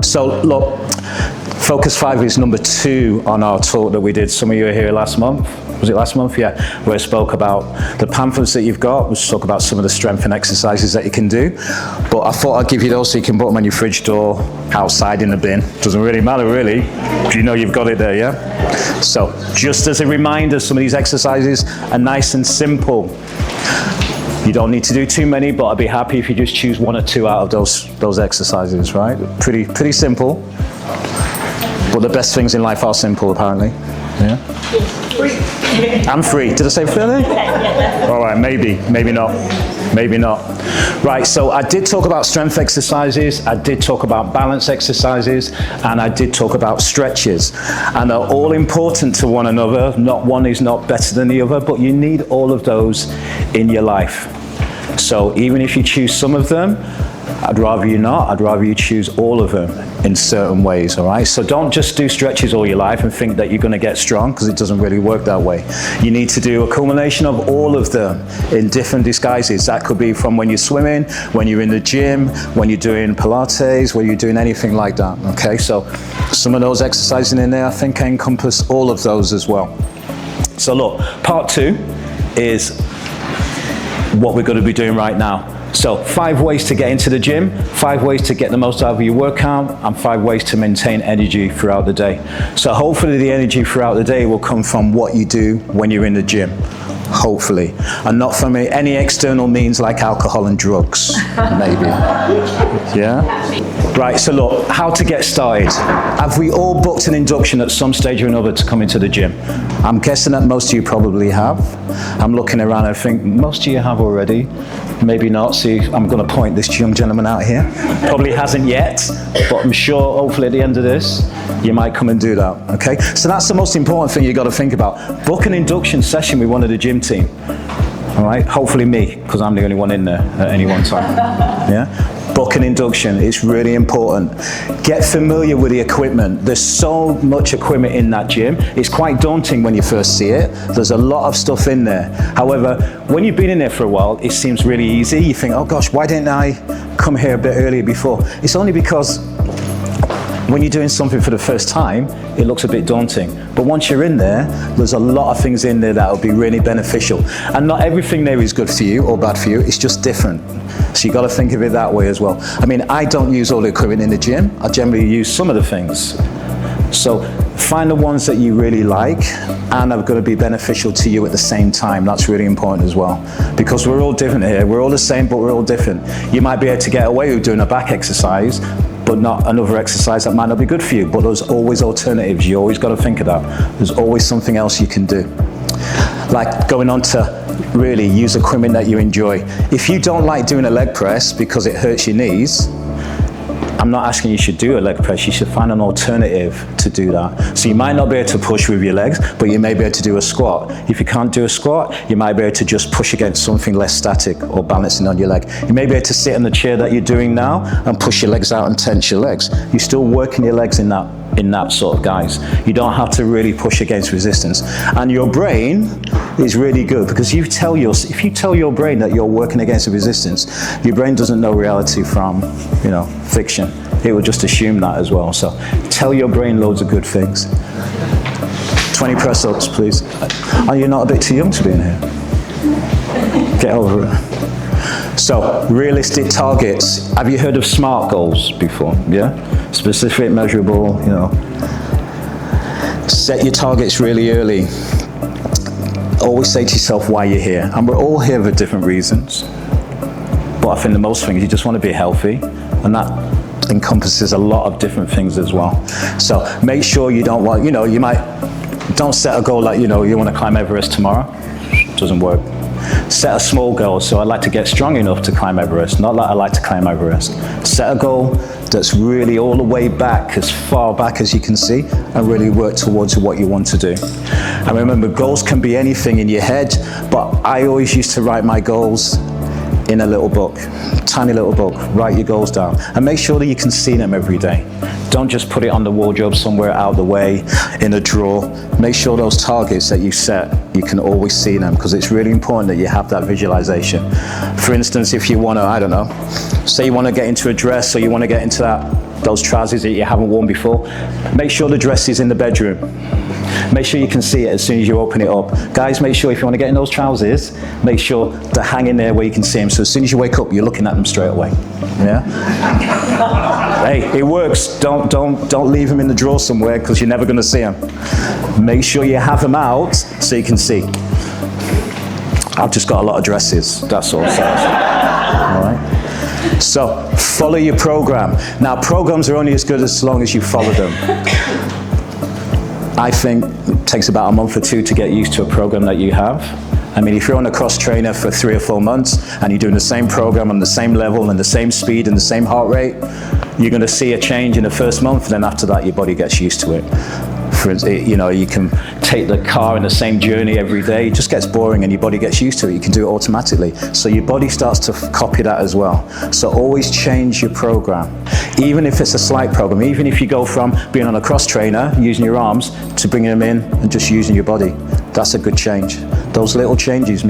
So look, Focus 5 is number 2 on our talk that we did. Some of you were here last month. Was it last month? Yeah, where I spoke about the pamphlets that you've got. We spoke about some of the strengthening exercises that you can do. But I thought I'd give you those so you can put them on your fridge door, outside in the bin. Doesn't really matter, really. You know you've got it there, yeah? So, just as a reminder, some of these exercises are nice and simple. You don't need to do too many, but I'd be happy if you just choose 1 or 2 out of those exercises, right? Pretty simple. But the best things in life are simple, apparently. Yeah? Free. I'm free. Did I say free? All right, maybe not. Maybe not. Right, so I did talk about strength exercises, I did talk about balance exercises, and I did talk about stretches. And they're all important to one another. Not one is not better than the other, but you need all of those in your life. So even if you choose some of them, I'd rather you not. I'd rather you choose all of them in certain ways, all right? So don't just do stretches all your life and think that you're going to get strong, because it doesn't really work that way. You need to do a culmination of all of them in different disguises. That could be from when you're swimming, when you're in the gym, when you're doing Pilates, when you're doing anything like that, okay? So some of those exercises in there, I think, encompass all of those as well. So look, part 2 is what we're going to be doing right now. So 5 ways to get into the gym, 5 ways to get the most out of your workout, and 5 ways to maintain energy throughout the day. So hopefully the energy throughout the day will come from what you do when you're in the gym. Hopefully. And not from any external means like alcohol and drugs, maybe. Yeah? Right, so look, how to get started. Have we all booked an induction at some stage or another to come into the gym? I'm guessing that most of you probably have. I'm looking around and I think most of you have already. Maybe not. See, I'm going to point this young gentleman out here. Probably hasn't yet, but I'm sure hopefully at the end of this, you might come and do that, okay? So that's the most important thing you've got to think about. Book an induction session with one of the gym team, all right? Hopefully me, because I'm the only one in there at any one time, yeah? Book an induction, it's really important. Get familiar with the equipment. There's so much equipment in that gym. It's quite daunting when you first see it. There's a lot of stuff in there. However, when you've been in there for a while, it seems really easy. You think, oh gosh, why didn't I come here a bit earlier before? It's only because when you're doing something for the first time, it looks a bit daunting. But once you're in there, there's a lot of things in there that will be really beneficial. And not everything there is good for you or bad for you, it's just different. So you've got to think of it that way as well. I mean, I don't use all the equipment in the gym. I generally use some of the things. So find the ones that you really like and are going to be beneficial to you at the same time. That's really important as well. Because we're all different here. We're all the same, but we're all different. You might be able to get away with doing a back exercise, but not another exercise that might not be good for you. But there's always alternatives. You always got to think of that. There's always something else you can do. Like going on to really use equipment that you enjoy. If you don't like doing a leg press because it hurts your knees, I'm not asking you should do a leg press. You should find an alternative to do that. So you might not be able to push with your legs, but you may be able to do a squat. If you can't do a squat, you might be able to just push against something less static or balancing on your leg. You may be able to sit in the chair that you're doing now and push your legs out and tense your legs. You're still working your legs in that sort of guise. You don't have to really push against resistance. And your brain is really good, because if you tell your brain that you're working against a resistance, your brain doesn't know reality from, fiction. It will just assume that as well. So tell your brain loads of good things. 20 press-ups, please. Are you not a bit too young to be in here? Get over it. So, realistic targets. Have you heard of SMART goals before? Yeah? Specific, measurable, Set your targets really early. Always say to yourself why you're here. And we're all here for different reasons. But I think the most thing is you just want to be healthy. And that encompasses a lot of different things as well. So make sure you don't want, don't set a goal like, you want to climb Everest tomorrow. Doesn't work. Set a small goal. So I'd like to get strong enough to climb Everest, not like I like to climb Everest. Set a goal that's really all the way back, as far back as you can see, and really work towards what you want to do. And remember, goals can be anything in your head, but I always used to write my goals in a little book. tiny little book, write your goals down, and make sure that you can see them every day. Don't just put it on the wardrobe somewhere out of the way, in a drawer. Make sure those targets that you set, you can always see them, because it's really important that you have that visualization. For instance, if you want to, I don't know, say you want to get into a dress, or you want to get into those trousers that you haven't worn before, make sure the dress is in the bedroom. Make sure you can see it as soon as you open it up. Guys, make sure if you want to get in those trousers, make sure they're hanging there where you can see them. So as soon as you wake up, you're looking at them straight away. Yeah? Hey, it works. Don't leave them in the drawer somewhere, because you're never going to see them. Make sure you have them out so you can see. I've just got a lot of dresses. That's all. All right? So follow your program. Now, programs are only as good as long as you follow them. I think it takes about a month or two to get used to a program that you have. I mean, if you're on a cross trainer for 3 or 4 months and you're doing the same program on the same level and the same speed and the same heart rate, you're going to see a change in the first month, and then after that your body gets used to it. For instance, you know, you can take the car in the same journey every day. It just gets boring and your body gets used to it. You can do it automatically. So your body starts to copy that as well. So always change your program. Even if it's a slight program, even if you go from being on a cross trainer, using your arms, to bringing them in and just using your body, that's a good change. Those little changes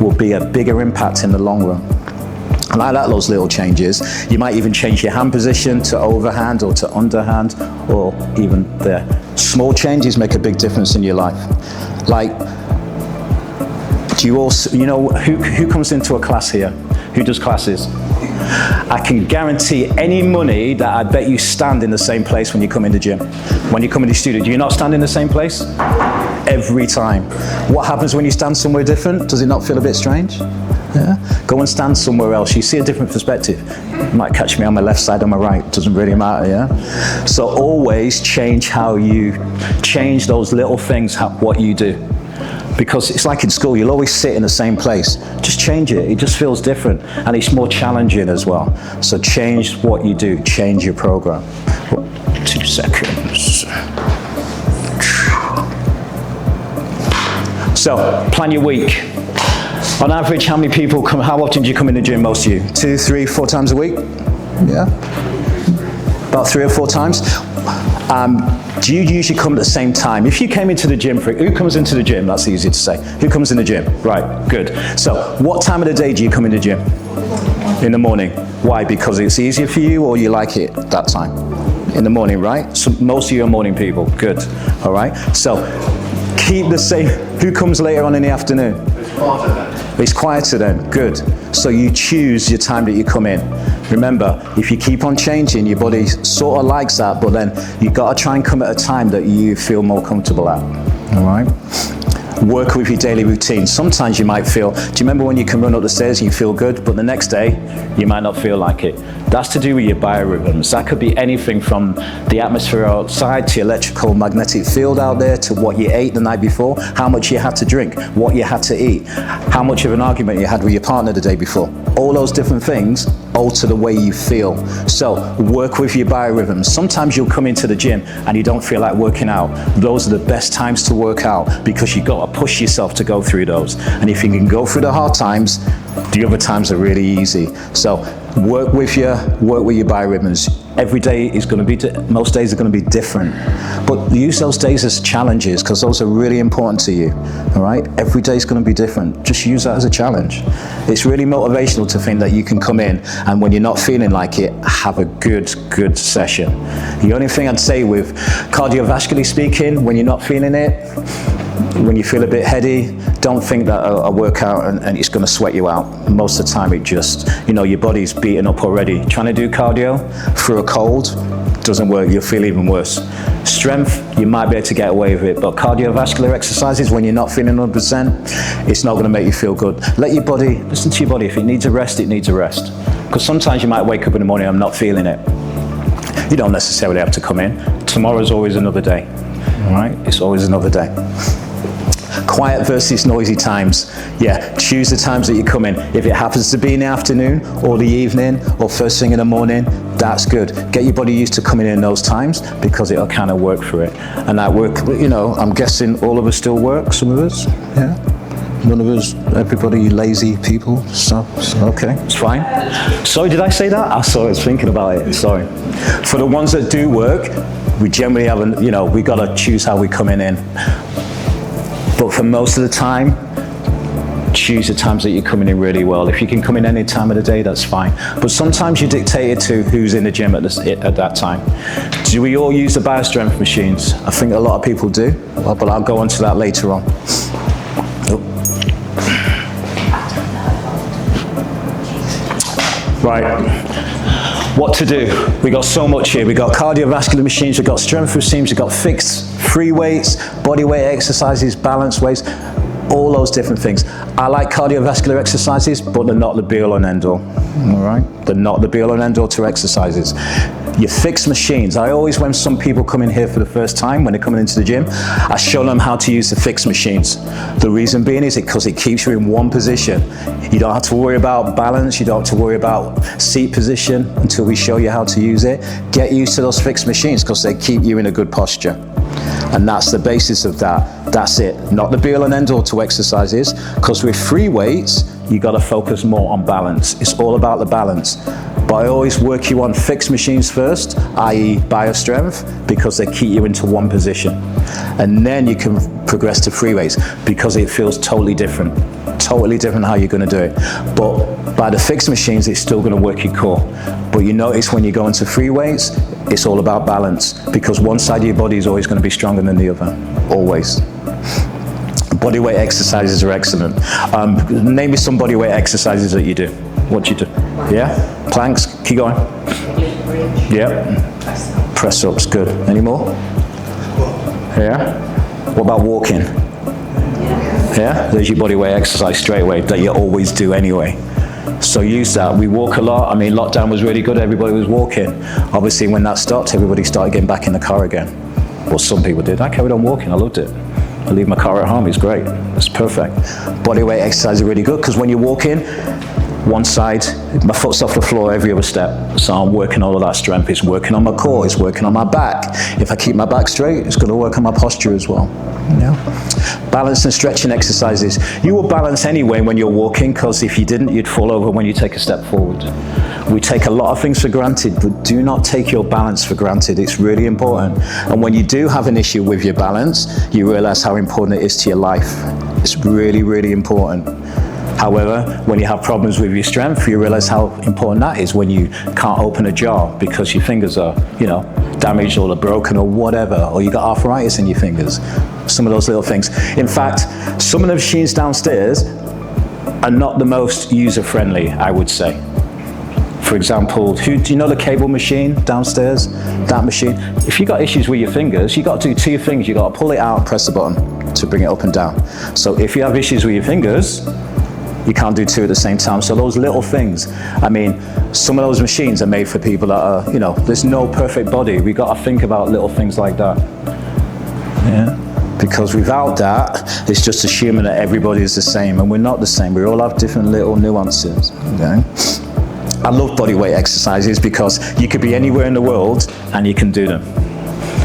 will be a bigger impact in the long run. And I like those little changes. You might even change your hand position to overhand or to underhand, or even there. Small changes make a big difference in your life. Like, do you also, you know, who comes into a class here? Who does classes? I can guarantee any money that I bet you stand in the same place when you come in the gym. When you come in the studio, do you not stand in the same place? Every time. What happens when you stand somewhere different? Does it not feel a bit strange? Yeah? Go and stand somewhere else. You see a different perspective. You might catch me on my left side or my right. It doesn't really matter, yeah? So always change how you change those little things, what you do. Because it's like in school, you'll always sit in the same place. Just change it. It just feels different. And it's more challenging as well. So change what you do. Change your program. 2 seconds. So, plan your week. On average, how many people come, how often do you come in the gym, most of you? 2, 3, 4 times a week? Yeah? About 3 or 4 times? Do you usually come at the same time? If you came into the gym, who comes into the gym? That's easy to say. Who comes in the gym? Right, good. So, what time of the day do you come in the gym? In the morning. Why? Because it's easier for you, or you like it that time? In the morning, right? So most of you are morning people. Good. All right? So, keep the same. Who comes later on in the afternoon? It's quieter then. Good. So you choose your time that you come in. Remember, if you keep on changing, your body sort of likes that, but then you've got to try and come at a time that you feel more comfortable at. All right? Work with your daily routine. Sometimes you might feel, do you remember when you can run up the stairs and you feel good, but the next day you might not feel like it? That's to do with your biorhythms. That could be anything from the atmosphere outside to electrical magnetic field out there, to what you ate the night before, how much you had to drink, what you had to eat, how much of an argument you had with your partner the day before. All those different things alter the way you feel. So work with your biorhythms. Sometimes you'll come into the gym and you don't feel like working out. Those are the best times to work out, because you've got to push yourself to go through those. And if you can go through the hard times, the other times are really easy. So work with your biorhythms. Every day is going to be, most days are going to be different. But use those days as challenges, because those are really important to you. All right? Every day is going to be different. Just use that as a challenge. It's really motivational to think that you can come in and when you're not feeling like it, have a good session. The only thing I'd say with cardiovascularly speaking, when you're not feeling it, when you feel a bit heady, don't think that a workout and it's going to sweat you out. Most of the time it just, your body's beaten up already. Trying to do cardio through a cold doesn't work. You'll feel even worse. Strength, you might be able to get away with it, but cardiovascular exercises, when you're not feeling 100%, it's not going to make you feel good. Let your body, listen to your body. If it needs a rest, it needs a rest. Because sometimes you might wake up in the morning, I'm not feeling it. You don't necessarily have to come in. Tomorrow's always another day. All right? It's always another day. Quiet versus noisy times. Yeah, choose the times that you come in. If it happens to be in the afternoon or the evening or first thing in the morning, that's good. Get your body used to coming in those times, because it'll kind of work for it. And that work, I'm guessing all of us still work, some of us, yeah? None of us, everybody lazy people, so okay, it's fine. Sorry, did I say that? I was thinking about it, sorry. For the ones that do work, we generally have, we got to choose how we're coming in. But for most of the time, choose the times that you're coming in really well. If you can come in any time of the day, that's fine. But sometimes you're dictated to who's in the gym at that time. Do we all use the biostrength machines? I think a lot of people do, but I'll go on to that later on. Right. What to do? We got so much here. We got cardiovascular machines, we got strength machines, we got fixed free weights, body weight exercises, balance weights, all those different things. I like cardiovascular exercises, but they're not the be-all and end-all. All right? They're not the be-all and end-all to exercises. Your fixed machines. I always, when some people come in here for the first time, when they're coming into the gym, I show them how to use the fixed machines. The reason being is because it keeps you in one position. You don't have to worry about balance, you don't have to worry about seat position until we show you how to use it. Get used to those fixed machines because they keep you in a good posture. And that's the basis of that. That's it. Not the be-all and end-all to exercises, because with free weights, you got to focus more on balance. It's all about the balance. But I always work you on fixed machines first, i.e. biostrength, because they keep you into one position. And then you can progress to free weights, because it feels totally different how you're going to do it. But by the fixed machines, it's still going to work your core. But you notice when you go into free weights, it's all about balance, because one side of your body is always going to be stronger than the other, always. Body weight exercises are excellent. Name me some body weight exercises that you do. What do you do? Yeah? Planks, keep going. Yeah. Press ups, good. Any more? Yeah? What about walking? Yeah? There's your body weight exercise straight away that you always do anyway. So use that. We walk a lot. I mean, lockdown was really good. Everybody was walking. Obviously, when that stopped, everybody started getting back in the car again. Well, some people did. I carried on walking. I loved it. I leave my car at home. It's great. It's perfect. Body weight exercise are really good because when you're walking, one side, my foot's off the floor every other step. So I'm working all of that strength. It's working on my core. It's working on my back. If I keep my back straight, it's going to work on my posture as well. Yeah. Balance and stretching exercises. You will balance anyway when you're walking, because if you didn't, you'd fall over when you take a step forward. We take a lot of things for granted, but do not take your balance for granted. It's really important. And when you do have an issue with your balance, you realize how important it is to your life. It's really, really important. However, when you have problems with your strength, you realize how important that is when you can't open a jar because your fingers are, damaged or they're broken or whatever, or you got arthritis in your fingers. Some of those little things. In fact, some of the machines downstairs are not the most user-friendly, I would say. For example, do you know the cable machine downstairs? That machine. If you got issues with your fingers, you got to do two things. You got to pull it out and press the button to bring it up and down. So if you have issues with your fingers, you can't do two at the same time. So those little things, I mean, some of those machines are made for people that are, there's no perfect body. We got to think about little things like that. Yeah. Because without that, it's just assuming that everybody is the same, and we're not the same. We all have different little nuances. Okay? I love body weight exercises because you could be anywhere in the world and you can do them.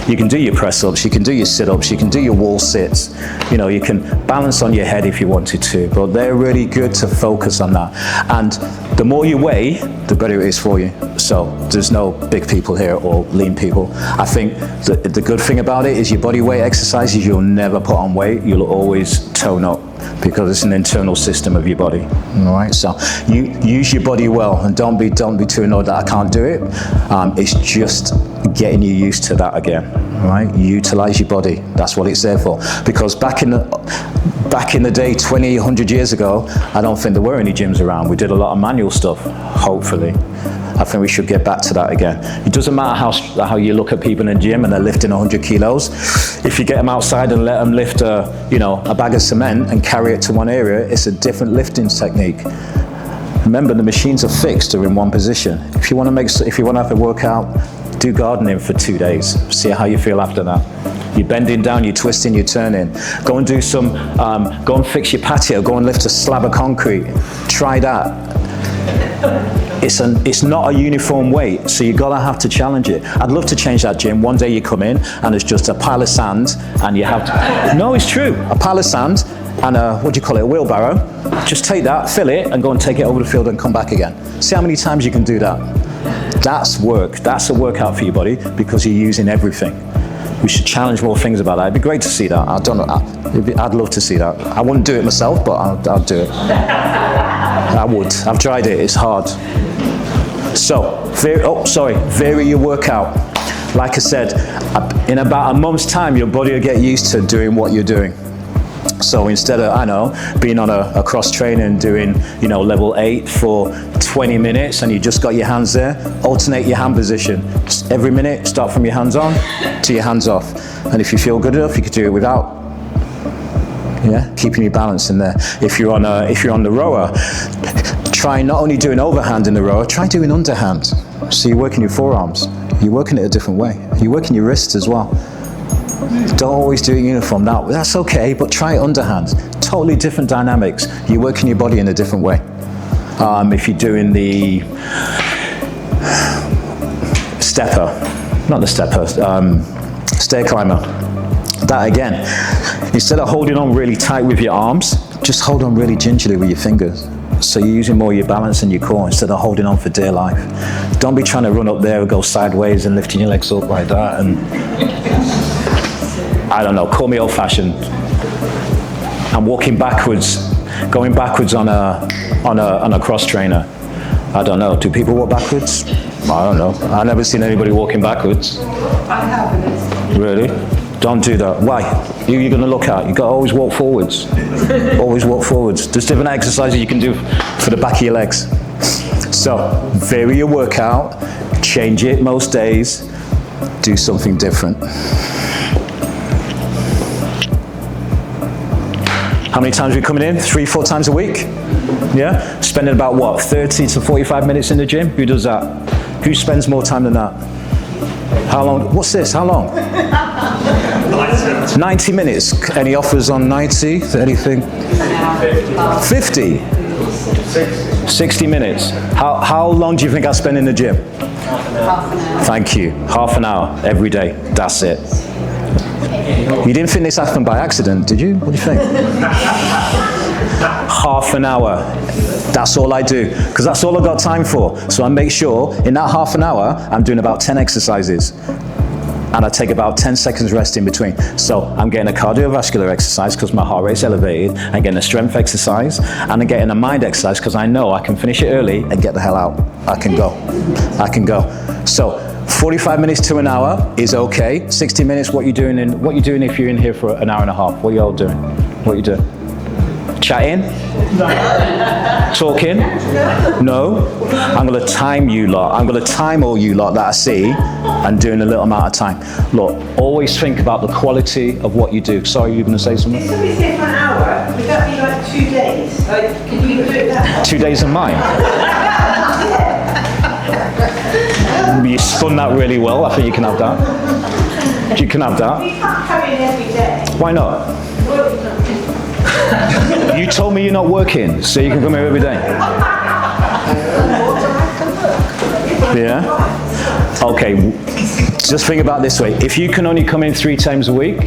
You can do your press-ups, you can do your sit-ups, you can do your wall sits. You can balance on your head if you wanted to, but they're really good to focus on that. And the more you weigh, the better it is for you. So there's no big people here or lean people. I think the good thing about it is your body weight exercises, you'll never put on weight, you'll always tone up because it's an internal system of your body. All right, so you use your body well, and don't be too annoyed that I can't do it. It's just getting you used to that again. Right? Utilize your body. That's what it's there for. Because back in the day, 20, 100 years ago, I don't think there were any gyms around. We did a lot of manual stuff, hopefully. I think we should get back to that again. It doesn't matter how you look at people in the gym and they're lifting 100 kilos. If you get them outside and let them lift a bag of cement and carry it to one area, it's a different lifting technique. Remember, the machines are fixed, they're in one position. If you want to have a workout, do gardening for 2 days. See how you feel after that. You're bending down, you're twisting, you're turning. Go and go and fix your patio, go and lift a slab of concrete. Try that. It's not a uniform weight, so you're gonna have to challenge it. I'd love to change that gym. One day you come in and it's just a pile of sand and you have to, no, it's true, a pile of sand and a, what do you call it, a wheelbarrow. Just take that, fill it, and go and take it over the field and come back again. See how many times you can do that. That's work. That's a workout for your body because you're using everything. We should challenge more things about that. It'd be great to see that. I don't know. I'd love to see that. I wouldn't do it myself, but I'll do it. I would. I've tried it. It's hard. So, vary your workout. Like I said, in about a month's time, your body will get used to doing what you're doing. So instead of, being on a cross trainer and doing, level 8 for 20 minutes and you just got your hands there, alternate your hand position. Just every minute, start from your hands on to your hands off. And if you feel good enough, you could do it without, keeping your balance in there. If you're on the rower, try not only doing overhand in the rower, try doing underhand. So you're working your forearms. You're working it a different way. You're working your wrists as well. Don't always do it uniform. Now, that's okay, but try it underhand. Totally different dynamics. You're working your body in a different way. If you're doing the stair climber, that again, instead of holding on really tight with your arms, just hold on really gingerly with your fingers. So you're using more of your balance and your core instead of holding on for dear life. Don't be trying to run up there and go sideways and lifting your legs up like that. And I don't know, call me old-fashioned. I'm walking backwards, going backwards on a cross trainer. I don't know, do people walk backwards? I don't know. I've never seen anybody walking backwards. I haven't. Really? Don't do that. Why? Who are you going to look at? You've got to always walk forwards. Always walk forwards. There's different exercises you can do for the back of your legs. So, vary your workout, change it most days, do something different. How many times are we coming in? 3-4 times a week? Yeah? Spending about what, 30 to 45 minutes in the gym? Who does that? Who spends more time than that? How long? What's this? How long? 90 minutes. Any offers on 90? Anything? 50? 60 minutes. How long do you think I spend in the gym? Half an hour. Thank you. Half an hour every day. That's it. You didn't think this happened by accident, did you? What do you think? Half an hour. That's all I do, because that's all I've got time for. So I make sure in that half an hour, I'm doing about 10 exercises. And I take about 10 seconds rest in between. So I'm getting a cardiovascular exercise because my heart rate's elevated. I'm getting a strength exercise. And I'm getting a mind exercise because I know I can finish it early and get the hell out. I can go. So 45 minutes to an hour is okay. 60 minutes, what you doing if you're in here for an hour and a half? What are you all doing? What are you doing? Chatting? Talking? No? I'm going to time you lot. I'm going to time all you lot that I see and doing a little amount of time. Look, always think about the quality of what you do. Sorry, you were going to say something? If somebody's here for an hour, would that be like 2 days? Like, can you do it that? 2 days of mine? You spun that really well. I think you can have that. You can have that. You can't come in every day. Why not? You told me you're not working, so you can come here every day. Yeah? Okay, just think about it this way. If you can only come in 3 times a week,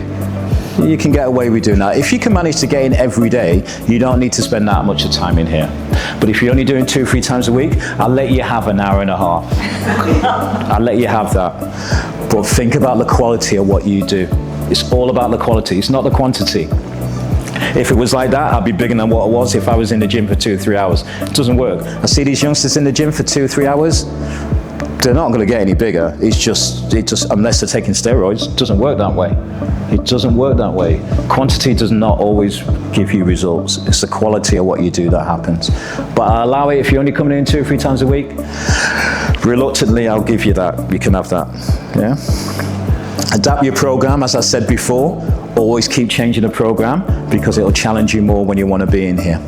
you can get away with doing that. If you can manage to get in every day, you don't need to spend that much of time in here. But if you're only doing 2 or 3 times a week, I'll let you have an hour and a half. I'll let you have that. But think about the quality of what you do. It's all about the quality, it's not the quantity. If it was like that, I'd be bigger than what I was if I was in the gym for 2 or 3 hours. It doesn't work. I see these youngsters in the gym for 2 or 3 hours, they're not going to get any bigger. It just, unless they're taking steroids, it doesn't work that way. It doesn't work that way. Quantity does not always give you results. It's the quality of what you do that happens. But I'll allow it if you're only coming in 2 or 3 times a week. Reluctantly, I'll give you that. You can have that. Yeah? Adapt your program, as I said before. Always keep changing the program because it'll challenge you more when you want to be in here.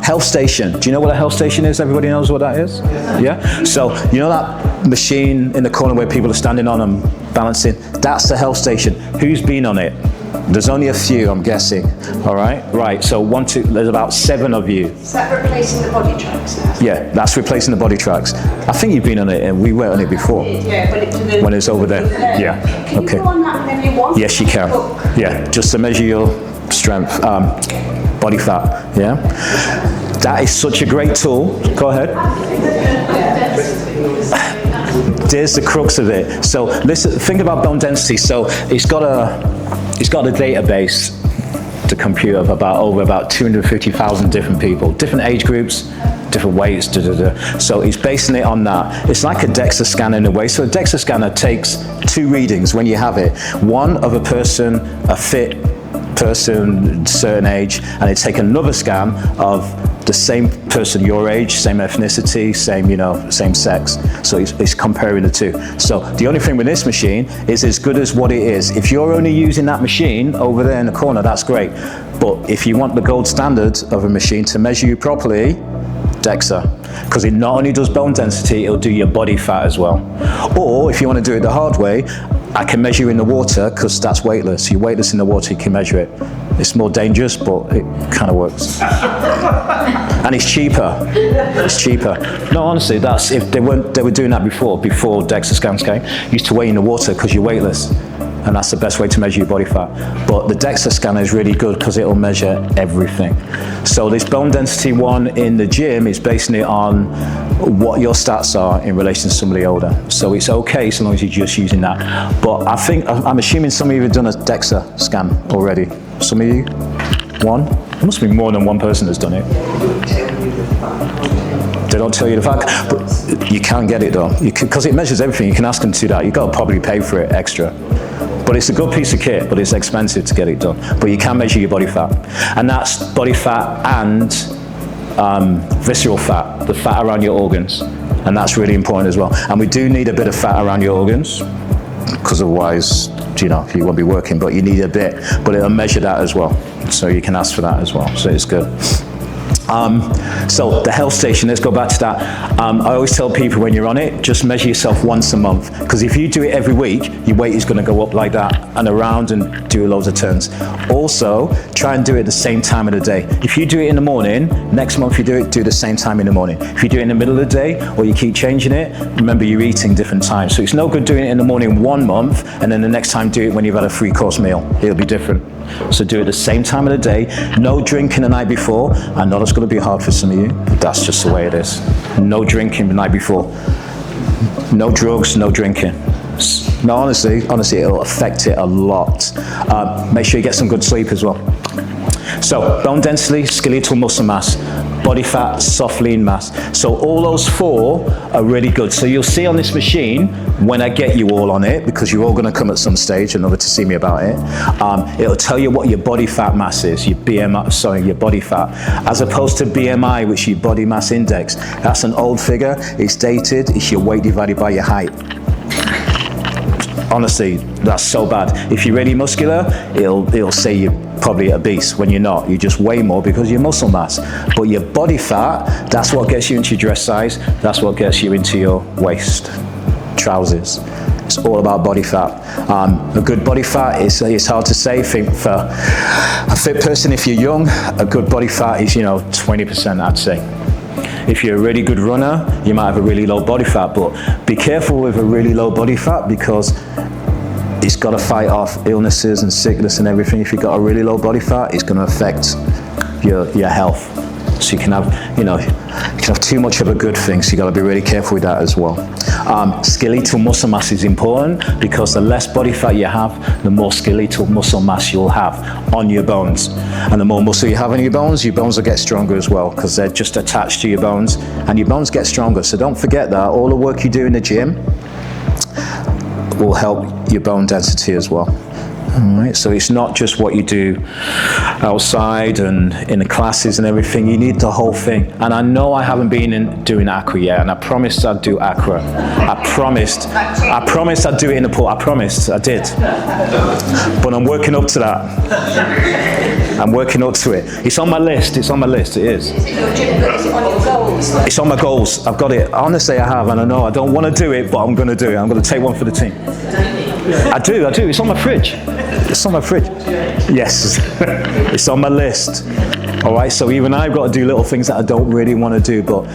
Health station. Do you know what a health station is? Everybody knows what that is? Yeah? So, you know that machine in the corner where people are standing on and balancing? That's the health station. Who's been on it? There's only a few, I'm guessing. All right? Right, so 1, 2, there's about 7 of you. Is that replacing the body tracks now? Yeah, that's replacing the body tracks. I think you've been on it, and we were on it before. Yeah, but when it's over there. Yeah, Can okay. you go on that whenever you want? Yes, you can. Yeah, just to measure your strength, body fat, yeah? That is such a great tool. Go ahead. There's the crux of it. So listen, think about bone density. So it's got a database, the computer, of over 250,000 different people, different age groups, different weights, So it's basing it on that. It's like a DEXA scanner in a way. So a DEXA scanner takes two readings when you have it. One of a person, a fit person, certain age, and they take another scan of the same person, your age, same ethnicity, same sex. So it's comparing the two. So the only thing with this machine is as good as what it is. If you're only using that machine over there in the corner, that's great. But if you want the gold standard of a machine to measure you properly, DEXA, because it not only does bone density, it'll do your body fat as well. Or if you want to do it the hard way, I can measure you in the water, because that's weightless. You're weightless in the water, you can measure it. It's more dangerous, but it kind of works. And it's cheaper. It's cheaper. No, honestly, that's if they were doing that before DEXA scans came. Used to weigh in the water because you're weightless, and that's the best way to measure your body fat. But the DEXA scanner is really good because it'll measure everything. So this bone density one in the gym is basing it on what your stats are in relation to somebody older. So it's okay so long as you're just using that. But I'm assuming some of you have done a DEXA scan already. Some of you? One? There must be more than one person that's done it. They don't tell you the fact, but you can get it though. Because it measures everything, you can ask them to do that. You've got to probably pay for it extra. But it's a good piece of kit, but it's expensive to get it done. But you can measure your body fat. And that's body fat and visceral fat, the fat around your organs. And that's really important as well. And we do need a bit of fat around your organs, because otherwise, you won't be working, but you need a bit, but it'll measure that as well. So you can ask for that as well, so it's good. So the health station, let's go back to that. I always tell people when you're on it, just measure yourself once a month, because if you do it every week, your weight is going to go up like that and around and do loads of turns. Also, try and do it at the same time of the day. If you do it in the morning, next month you do the same time in the morning. If you do it in the middle of the day, or you keep changing it, remember you're eating different times. So it's no good doing it in the morning one month, and then the next time do it when you've had a 3-course meal. It'll be different. So do it the same time of the day. No drinking the night before. I know that's going to be hard for some of you, but that's just the way it is. No drinking the night before. No drugs, no drinking. No, honestly, it'll affect it a lot. Make sure you get some good sleep as well. So, bone density, skeletal muscle mass, body fat, soft lean mass. So all those 4 are really good. So you'll see on this machine, when I get you all on it, because you're all going to come at some stage in order to see me about it, it'll tell you what your body fat mass is, your body fat, as opposed to BMI, which is your body mass index. That's an old figure, it's dated, it's your weight divided by your height. Honestly, that's so bad. If you're really muscular, it'll say you're probably obese when you're not. You just weigh more because of your muscle mass. But your body fat, that's what gets you into your dress size. That's what gets you into your waist, trousers. It's all about body fat. A good body fat is hard to say. I think for a fit person, if you're young, a good body fat is 20%, I'd say. If you're a really good runner, you might have a really low body fat, but be careful with a really low body fat, because it's got to fight off illnesses and sickness and everything. If you've got a really low body fat, it's going to affect your health. So you can have too much of a good thing, so you've got to be really careful with that as well. Skeletal muscle mass is important, because the less body fat you have, the more skeletal muscle mass you'll have on your bones. And the more muscle you have on your bones will get stronger as well, because they're just attached to your bones, and your bones get stronger. So don't forget that. All the work you do in the gym will help your bone density as well. All right, so it's not just what you do outside and in the classes and everything. You need the whole thing. And I know I haven't been doing aqua yet, and I promised I'd do aqua. I promised I'd do it in the pool. I promised, I did. But I'm working up to that. I'm working up to it. It's on my list. It is. Is it on your goals? It's on my goals. I've got it. Honestly, I have, and I know I don't want to do it, but I'm going to do it. I'm going to take one for the team. I do. It's on my fridge. It's on my fridge. Yes. It's on my list. All right, so even I've got to do little things that I don't really want to do, but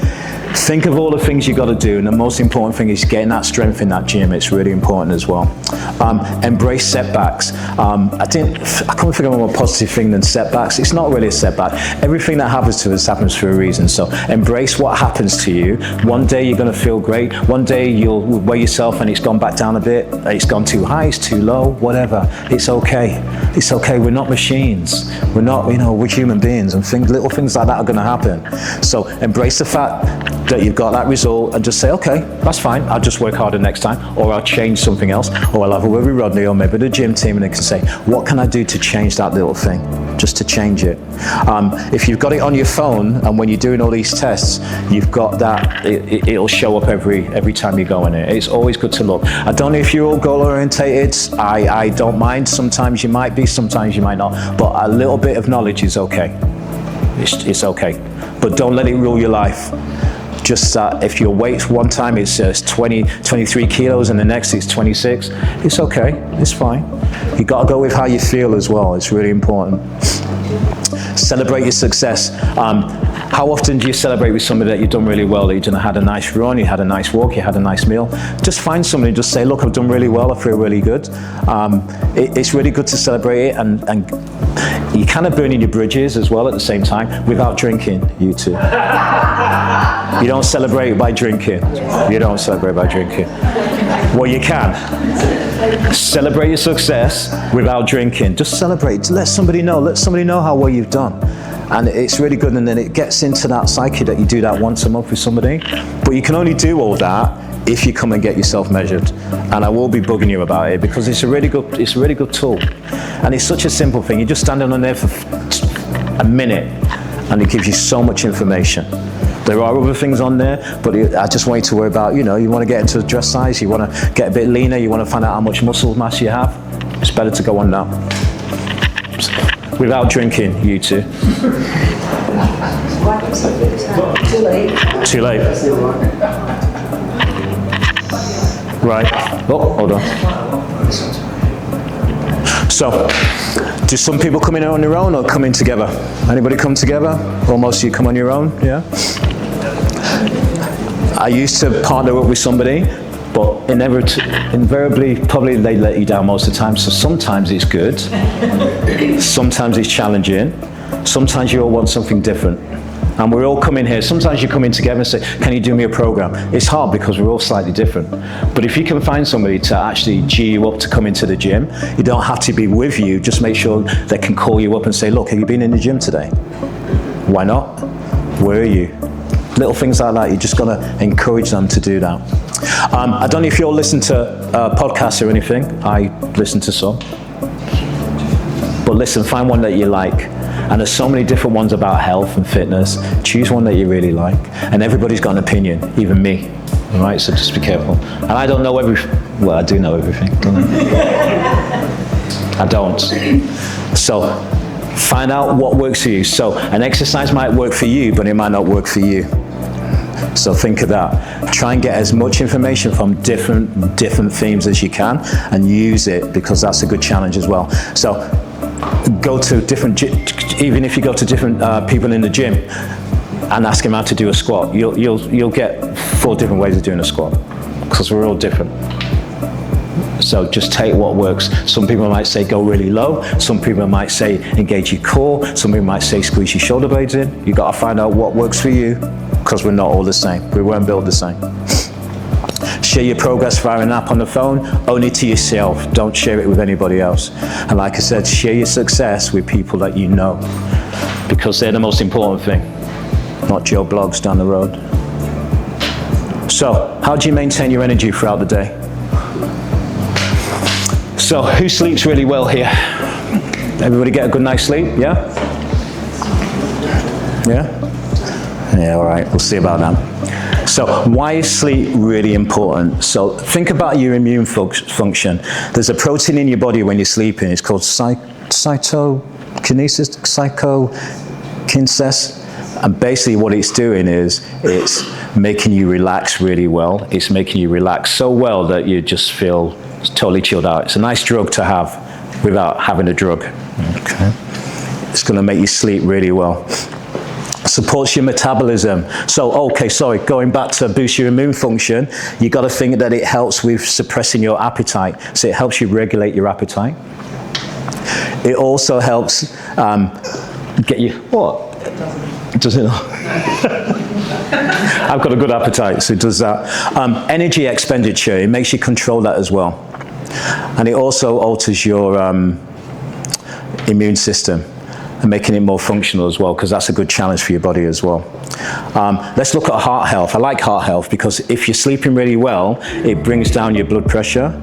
Think of all the things you got to do, and the most important thing is getting that strength in that gym. It's really important as well. Embrace setbacks. I couldn't think of a more positive thing than setbacks. It's not really a setback. Everything that happens to us happens for a reason. So embrace what happens to you. One day you're going to feel great. One day you'll weigh yourself and it's gone back down a bit. It's gone too high, it's too low, whatever. It's okay. It's okay. We're not machines. We're not, we're human beings, and little things like that are going to happen. So embrace the fact that you've got that result and just say, okay, that's fine. I'll just work harder next time, or I'll change something else, or I'll have a word with Rodney or maybe the gym team, and they can say, what can I do to change that little thing? Just to change it. If you've got it on your phone, and when you're doing all these tests, you've got that, it'll show up every time you go in it. It's always good to look. I don't know if you're all goal orientated. I don't mind. Sometimes you might be, sometimes you might not. But a little bit of knowledge is okay. It's okay. But don't let it rule your life. Just if your weight one time is 23 kilos and the next is 26, it's okay, it's fine. You got to go with how you feel as well. It's really important. Celebrate your success. How often do you celebrate with somebody that you've done really well, that you had a nice run, you had a nice walk, you had a nice meal? Just find somebody and just say, look, I've done really well, I feel really good. It's really good to celebrate it, and you're kind of burning your bridges as well at the same time without drinking, you two. You don't celebrate by drinking. You don't celebrate by drinking. Well, you can. Celebrate your success without drinking. Just celebrate. Let somebody know. Let somebody know how well you've done. And it's really good, and then it gets into that psyche that you do that once a month with somebody. But you can only do all that if you come and get yourself measured. And I will be bugging you about it, because it's a really good tool. And it's such a simple thing. You're just standing on there for a minute, and it gives you so much information. There are other things on there, but I just want you to worry about, you want to get into dress size, you want to get a bit leaner, you want to find out how much muscle mass you have. It's better to go on that. Without drinking, you two. Too late. Too late. Right. Oh, hold on. So, do some people come in on their own or come in together? Anybody come together? Or most of you come on your own? Yeah? I used to partner up with somebody, but invariably, probably they let you down most of the time. So sometimes it's good, sometimes it's challenging, sometimes you all want something different. And we're all coming here. Sometimes you come in together and say, can you do me a program? It's hard because we're all slightly different. But if you can find somebody to actually G you up to come into the gym, you don't have to be with you. Just make sure they can call you up and say, look, have you been in the gym today? Why not? Where are you? Little things like that, you're just going to encourage them to do that. I don't know if you all listen to podcasts or anything. I listen to some. But listen, find one that you like. And there's so many different ones about health and fitness. Choose one that you really like. And everybody's got an opinion, even me. All right, so just be careful. And I don't know everything. Well, I do know everything, don't I? I don't. So find out what works for you. So an exercise might work for you, but it might not work for you. So think of that. Try and get as much information from different themes as you can, and use it, because that's a good challenge as well. So go to even if you go to different people in the gym and ask them how to do a squat, you'll get 4 different ways of doing a squat, because we're all different. So just take what works. Some people might say go really low. Some people might say engage your core. Some people might say squeeze your shoulder blades in. You've got to find out what works for you, because we're not all the same. We weren't built the same. Share your progress via an app on the phone, only to yourself. Don't share it with anybody else. And like I said, share your success with people that you know, because they're the most important thing, not Joe Blogs down the road. So, how do you maintain your energy throughout the day? So, who sleeps really well here? Everybody get a good night's sleep, yeah? Yeah? Yeah, all right, we'll see about that. So why is sleep really important? So think about your immune function. There's a protein in your body when you're sleeping. It's called cytokinesis. And basically what it's doing is it's making you relax really well. It's making you relax so well that you just feel totally chilled out. It's a nice drug to have without having a drug. Okay. It's going to make you sleep really well. supports your metabolism. So, okay, sorry, going back to boost your immune function, you got to think that it helps with suppressing your appetite. So it helps you regulate your appetite. It also helps get you, what? Does it not? I've got a good appetite, so it does that. Energy expenditure, it makes you control that as well. And it also alters your immune system and making it more functional as well, because that's a good challenge for your body as well. Let's look at heart health. I like heart health because if you're sleeping really well, it brings down your blood pressure.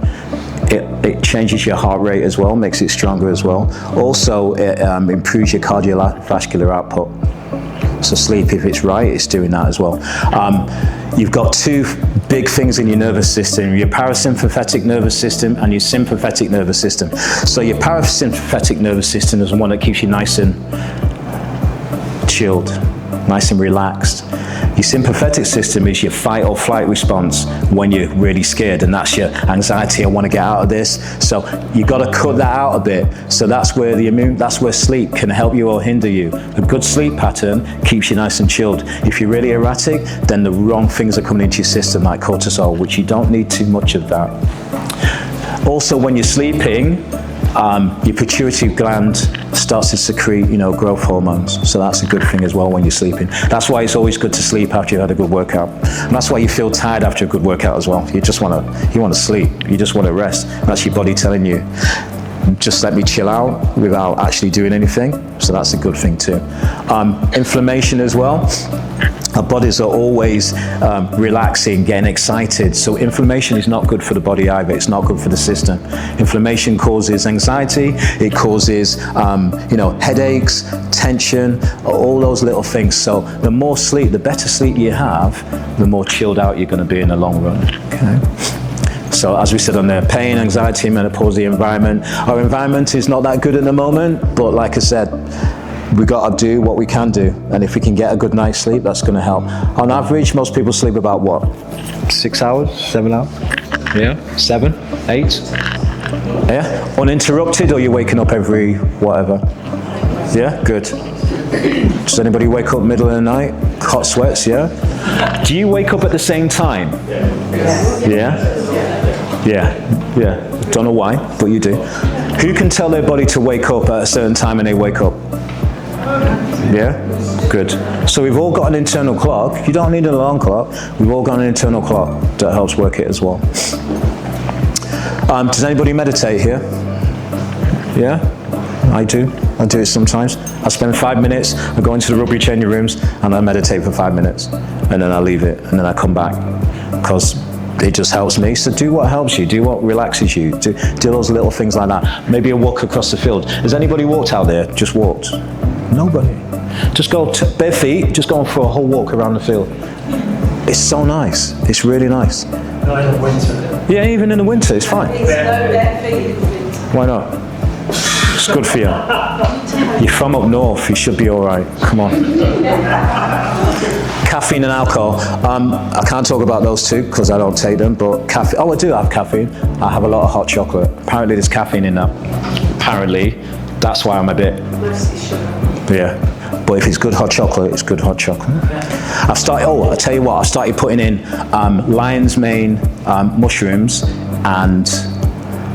It changes your heart rate as well, makes it stronger as well. Also, it improves your cardiovascular output. So sleep, if it's right, it's doing that as well. You've got two big things in your nervous system, your parasympathetic nervous system and your sympathetic nervous system. So your parasympathetic nervous system is the one that keeps you nice and chilled, nice and relaxed. Your sympathetic system is your fight or flight response when you're really scared, and that's your anxiety, I want to get out of this. So you got to cut that out a bit. So that's where that's where sleep can help you or hinder you. A good sleep pattern keeps you nice and chilled. If you're really erratic, then the wrong things are coming into your system, like cortisol, which you don't need too much of that. Also, when you're sleeping, your pituitary gland starts to secrete, growth hormones. So that's a good thing as well when you're sleeping. That's why it's always good to sleep after you've had a good workout. And that's why you feel tired after a good workout as well. You want to sleep. You just want to rest. That's your body telling you, just let me chill out without actually doing anything. So that's a good thing too. Inflammation as well. Our bodies are always relaxing, getting excited. So inflammation is not good for the body either. It's not good for the system. Inflammation causes anxiety. It causes, headaches, tension, all those little things. So the more sleep, the better sleep you have, the more chilled out you're going to be in the long run. Okay. So as we said on there, pain, anxiety, menopause, the environment. Our environment is not that good at the moment, but like I said, we got to do what we can do. And if we can get a good night's sleep, that's going to help. On average, most people sleep about what? 6 hours? 7 hours? Yeah? 7? 8? Yeah? Uninterrupted, or you're waking up every whatever? Yeah? Good. Does anybody wake up middle of the night? Hot sweats, yeah? Do you wake up at the same time? Yeah? Yeah. Yeah. Don't know why, but you do. Who can tell their body to wake up at a certain time and they wake up? Yeah? Good. So we've all got an internal clock. You don't need an alarm clock. We've all got an internal clock that helps work it as well. Does anybody meditate here? Yeah? I do. I do it sometimes. I spend 5 minutes, I go into the rugby changing rooms and I meditate for 5 minutes. And then I leave it and then I come back. Because it just helps me. So do what helps you. Do what relaxes you. Do those little things like that. Maybe a walk across the field. Has anybody walked out there? Just walked? Nobody. Just go bare feet, just go for a whole walk around the field. It's so nice. It's really nice. Not in the winter. Yeah, even in the winter, it's fine. Why not? It's good for you. You're from up north, you should be all right. Come on. Caffeine and alcohol. I can't talk about those two because I don't take them, but caffeine. Oh, I do have caffeine. I have a lot of hot chocolate. Apparently there's caffeine in that. Apparently. That's why I'm a bit. Yeah. But if it's good hot chocolate, it's good hot chocolate. I tell you what, I started putting in lion's mane mushrooms and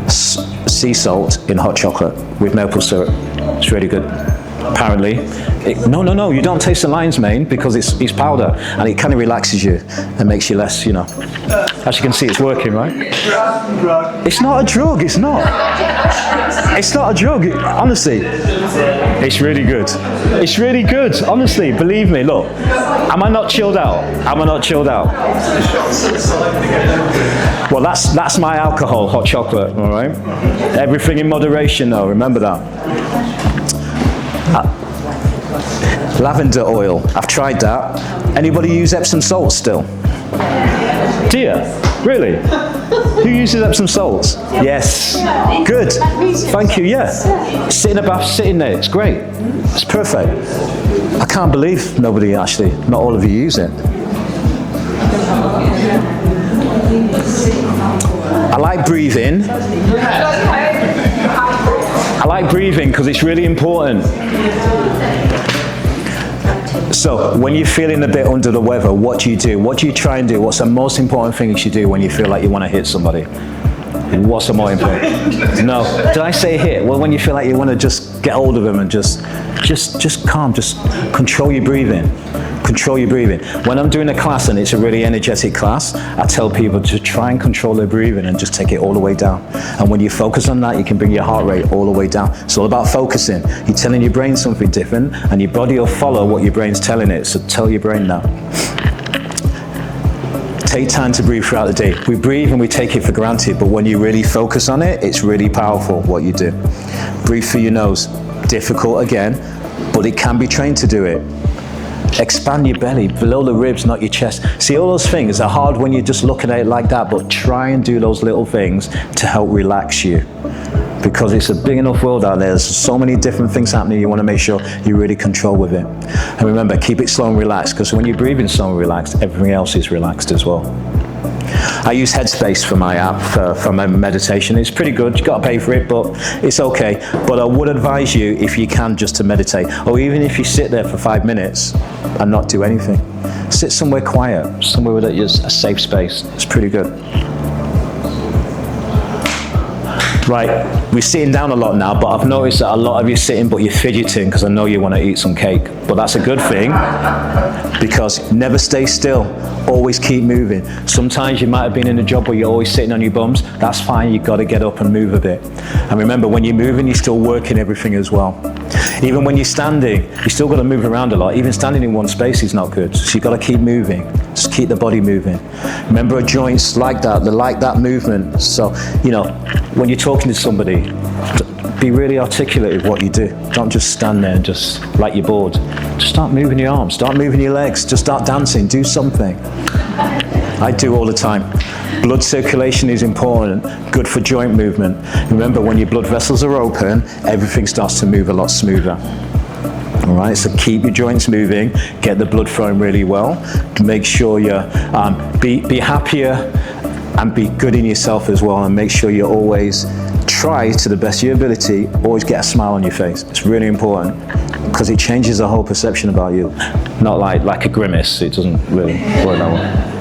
sea salt in hot chocolate with maple syrup. It's really good. Apparently. No, you don't taste the lion's mane because it's powder and it kind of relaxes you and makes you less, As you can see, it's working, right? It's not a drug, it's not. It's not a drug, honestly. It's really good. It's really good, honestly, believe me, look. Am I not chilled out? Am I not chilled out? Well, that's my alcohol, hot chocolate, all right? Everything in moderation, though, remember that. Lavender oil, I've tried that. Anybody use Epsom salts still? Do you? Really? Who uses Epsom salts? Yes. Good. Thank you, yeah. Sit in a bath, sit in there, it's great. It's perfect. I can't believe not all of you use it. I like breathing. I like breathing because it's really important. So when you're feeling a bit under the weather, what do you do? What do you try and do? What's the most important thing you should do when you feel like you want to hit somebody? What's the more important? No. Did I say hit? Well, when you feel like you want to just get hold of them and just calm, just control your breathing. Control your breathing. When I'm doing a class and it's a really energetic class, I tell people to try and control their breathing and just take it all the way down. And when you focus on that, you can bring your heart rate all the way down. It's all about focusing. You're telling your brain something different, and your body will follow what your brain's telling it. So tell your brain that. Take time to breathe throughout the day. We breathe and we take it for granted, but when you really focus on it, it's really powerful what you do. Breathe through your nose. Difficult again, but it can be trained to do it. Expand your belly, below the ribs, not your chest. See, all those things are hard when you're just looking at it like that, but try and do those little things to help relax you. Because it's a big enough world out there. There's so many different things happening. You want to make sure you really control with it. And remember, keep it slow and relaxed, because when you're breathing slow and relaxed, everything else is relaxed as well. I use Headspace for my app, for my meditation. It's pretty good. You've got to pay for it, but it's okay. But I would advise you, if you can, just to meditate. Or even if you sit there for 5 minutes and not do anything. Sit somewhere quiet, somewhere with a safe space. It's pretty good. Right, we're sitting down a lot now, but I've noticed that a lot of you sitting, but you're fidgeting because I know you want to eat some cake. But that's a good thing, because never stay still, always keep moving. Sometimes you might have been in a job where you're always sitting on your bums. That's fine, you've got to get up and move a bit. And remember, when you're moving, you're still working everything as well. Even when you're standing, you still got to move around a lot. Even standing in one space is not good, so you've got to keep moving. Just keep the body moving. Remember, our joints like that, they like that movement. So, you know, when you're talking to somebody, be really articulate with what you do. Don't just stand there and just like you're bored. Just start moving your arms, start moving your legs, just start dancing, do something. I do all the time. Blood circulation is important, good for joint movement. Remember, when your blood vessels are open, everything starts to move a lot smoother. All right, so keep your joints moving, get the blood flowing really well. Make sure you be happier and be good in yourself as well, and make sure you always try to the best of your ability, always get a smile on your face. It's really important, because it changes the whole perception about you. Not like a grimace, it doesn't really work that way.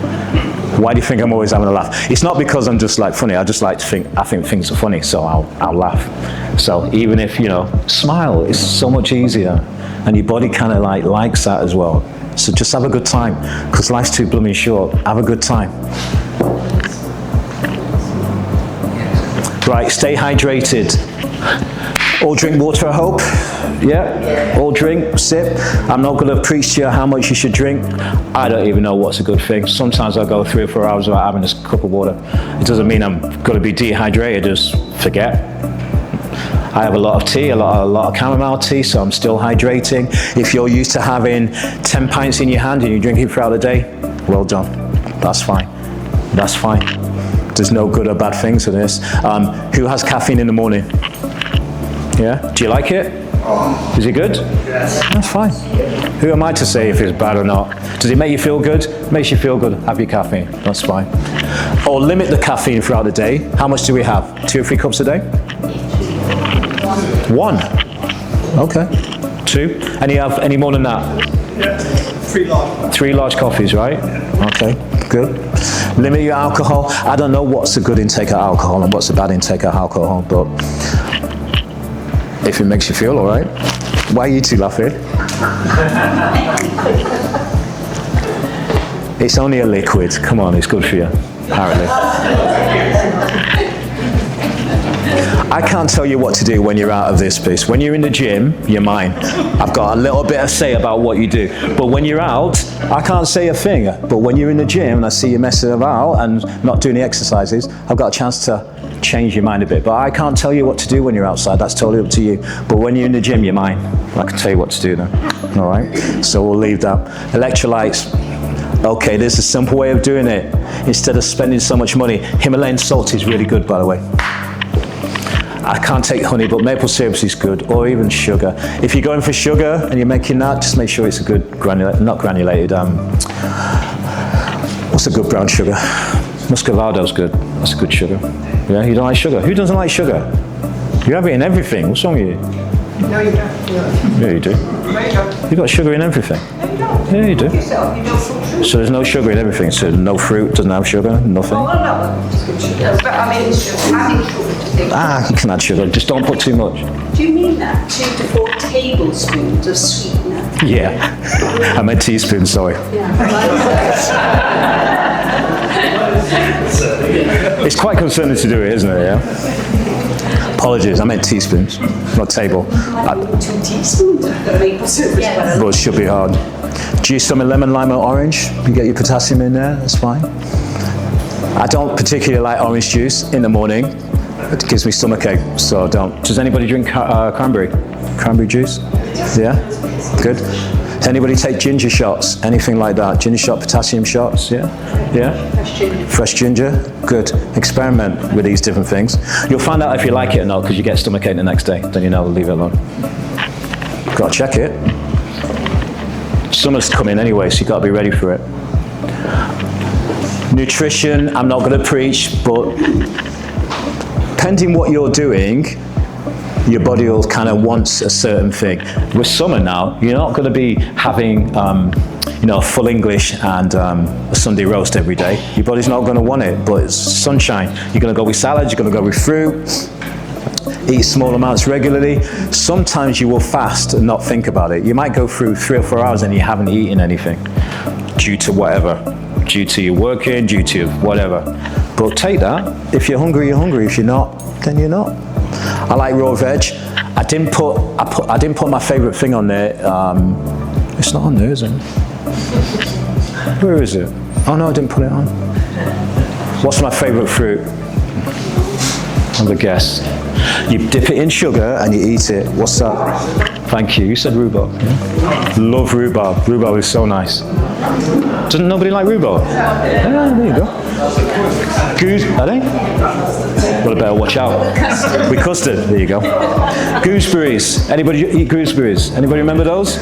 Why do you think I'm always having a laugh? It's not because I'm just like funny, I just like to think, I think things are funny, so I'll laugh. So even if, you know, smile, it's so much easier, and your body kind of likes that as well. So just have a good time, because life's too blooming short. Have a good time. Right, stay hydrated. All drink water, I hope. Yeah? All drink, sip. I'm not going to preach to you how much you should drink. I don't even know what's a good thing. Sometimes I'll go 3 or 4 hours without having a cup of water. It doesn't mean I'm going to be dehydrated, just forget. I have a lot of tea, a lot of chamomile tea, so I'm still hydrating. If you're used to having 10 pints in your hand and you drink it throughout the day, well done. That's fine. That's fine. There's no good or bad things to this. Who has caffeine in the morning? Yeah? Do you like it? Is it good? Yes. That's fine. Who am I to say if it's bad or not? Does it make you feel good? It makes you feel good. Have your caffeine. That's fine. Or limit the caffeine throughout the day. How much do we have? 2 or 3 cups a day? 1. Okay. 2. Any more than that? Yeah. 3 large. 3 large coffees, right? Okay, good. Limit your alcohol. I don't know what's a good intake of alcohol and what's a bad intake of alcohol, but if it makes you feel all right. Why are you two laughing? It's only a liquid. Come on, it's good for you, apparently. I can't tell you what to do when you're out of this piece. When you're in the gym, you're mine. I've got a little bit of say about what you do. But when you're out, I can't say a thing. But when you're in the gym and I see you messing about and not doing the exercises, I've got a chance to change your mind a bit. But I can't tell you what to do when you're outside. That's totally up to you. But when you're in the gym, you're mine. I can tell you what to do then. All right? So we'll leave that. Electrolytes. Okay, there's a simple way of doing it. Instead of spending so much money, Himalayan salt is really good, by the way. I can't take honey, but maple syrup is good, or even sugar. If you're going for sugar and you're making that, just make sure it's a good not granulated, what's a good brown sugar? Muscovado's good, that's a good sugar. Yeah, you don't like sugar? Who doesn't like sugar? You have it in everything, what's wrong with you? No, you don't. Yeah, you do. No, you don't. You've got sugar in everything. No, you don't. Yeah, you do. Yourself, you don't put fruit. So there's no sugar in everything. So no fruit, doesn't have sugar, nothing. Oh, no. But I mean, it's just adding sugar to things. You can add sugar, just don't put too much. Do you mean that? 2 to 4 tablespoons of sweetener? Yeah, I meant teaspoon, sorry. It's quite concerning to do it, isn't it, yeah? Apologies, I meant teaspoons, not table. 2 teaspoons of the maple syrup. But it should be hard. Juice some lemon, lime or orange. You get your potassium in there, that's fine. I don't particularly like orange juice in the morning. It gives me stomachache, so I don't. Does anybody drink cranberry? Cranberry juice? Yeah? Good. Does anybody take ginger shots? Anything like that? Ginger shot, potassium shots? Yeah? Yeah? Fresh ginger? Good. Experiment with these different things. You'll find out if you like it or not because you get stomachache the next day. Then you know, leave it alone. Got to check it. Summer's coming anyway, so you've got to be ready for it. Nutrition, I'm not going to preach, but depending what you're doing, your body will kind of wants a certain thing. With summer now, you're not going to be having, full English and a Sunday roast every day. Your body's not going to want it, but it's sunshine. You're going to go with salads, you're going to go with fruit, eat small amounts regularly. Sometimes you will fast and not think about it. You might go through 3 or 4 hours and you haven't eaten anything due to whatever. Due to your working, due to whatever. But take that. If you're hungry, you're hungry. If you're not, then you're not. I like raw veg. I didn't put my favourite thing on there. It's not on there, is it? Where is it? Oh no, I didn't put it on. What's my favourite fruit? Have a guess. You dip it in sugar and you eat it. What's that? Thank you. You said rhubarb. Yeah? Love rhubarb. Rhubarb is so nice. Doesn't nobody like rhubarb? Yeah, there you go. Are they? Well, I better watch out. With custard. There you go. Gooseberries. Anybody eat gooseberries? Anybody remember those?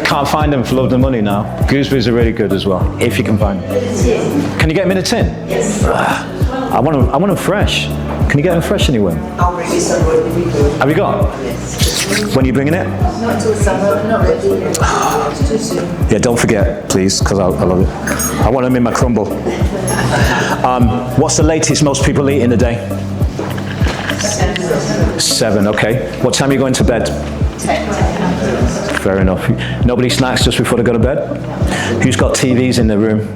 Can't find them for love of the money now. Gooseberries are really good as well, if you can find them. Can you get them in a tin? Yes. I want them fresh. Can you get them fresh anywhere? I'll bring you some. Have you got? Yes. When are you bringing it? Not till summer, not ready. It's too soon. Yeah, don't forget, please, because I love it. I want them in my crumble. What's the latest most people eat in a day? 7, okay. What time are you going to bed? 10. Fair enough. Nobody snacks just before they go to bed? Who's got TVs in their room?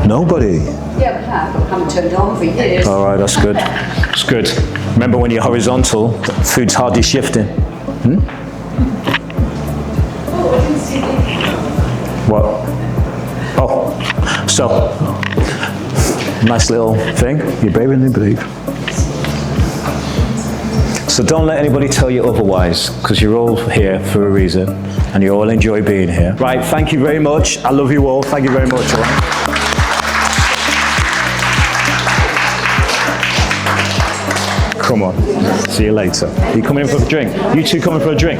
Nobody. Yeah, we have, but haven't turned on for years. All right, that's good. That's good. Remember when you're horizontal, food's hardly shifting. What? Oh, so, nice little thing. You're brave and you believe. So don't let anybody tell you otherwise, because you're all here for a reason, and you all enjoy being here. Right, thank you very much. I love you all. Thank you very much. All right? Come on. See you later. You coming in for a drink? You two coming for a drink?